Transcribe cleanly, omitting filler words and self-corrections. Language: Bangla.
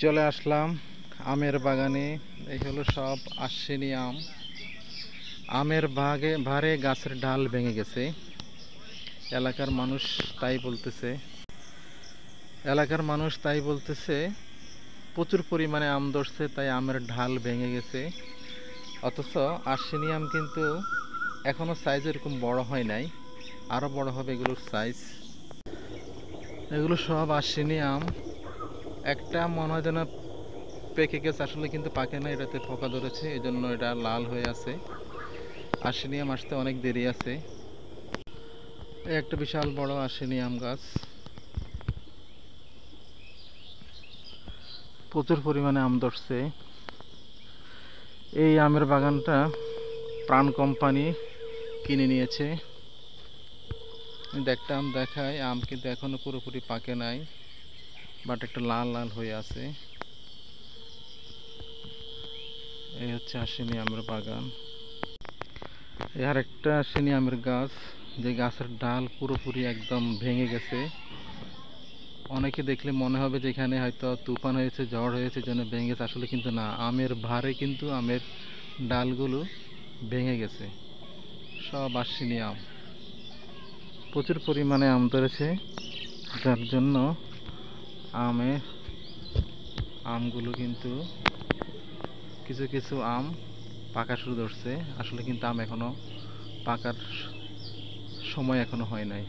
চলে আসলাম আমের বাগানে। এই হলো সব আশ্বিনী আম। আমের ভারে গাছের ডাল ভেঙে গেছে। এলাকার মানুষ তাই বলতেছে এলাকার মানুষ তাই বলতেছে, প্রচুর পরিমাণে আম ধরছে তাই আমের ঢাল ভেঙে গেছে। অথচ আশ্বিনী আম কিন্তু এখনো সাইজ এরকম বড় হয় নাই, আরো বড় হবে এগুলোর সাইজ। এগুলো সব আশ্বিনী আম। একটা মনে হয় যেন পেকে গেছে, আসলে কিন্তু পাকে না, এটাতে পোকা ধরেছে, এই জন্য এটা লাল হয়ে আছে। আশ্বিনী আম আসতে অনেক দেরি আছে। এই একটা বিশাল বড় আশ্বিনী আম গাছ, প্রচুর পরিমাণে আম ধরছে। এই আমের বাগানটা প্রাণ কোম্পানি কিনে নিয়েছে। একটা আম দেখায়, আম কিন্তু এখনো পুরোপুরি পাকে নাই, বাট একটা লাল লাল হয়ে আছে। এই হচ্ছে আশ্বিনী আমের বাগান। আর একটা আশ্বিনী আমের গাছ, যে গাছের ডাল পুরোপুরি একদম ভেঙে গেছে। অনেকে দেখলে মনে হবে যে এখানে হয়তো তুফান হয়েছে, ঝড় হয়েছে, জন্য ভেঙে গেছে। আসলে কিন্তু না, আমের ভারে কিন্তু আমের ডালগুলো ভেঙে গেছে। সব আশ্বিনী আম, প্রচুর পরিমাণে আম ধরেছে, যার জন্য আমে আমগুলো কিন্তু কিছু কিছু আম পাকা শুরু ধরছে। আসলে কিন্তু আম এখনো পাকার সময় এখনো হয় নাই।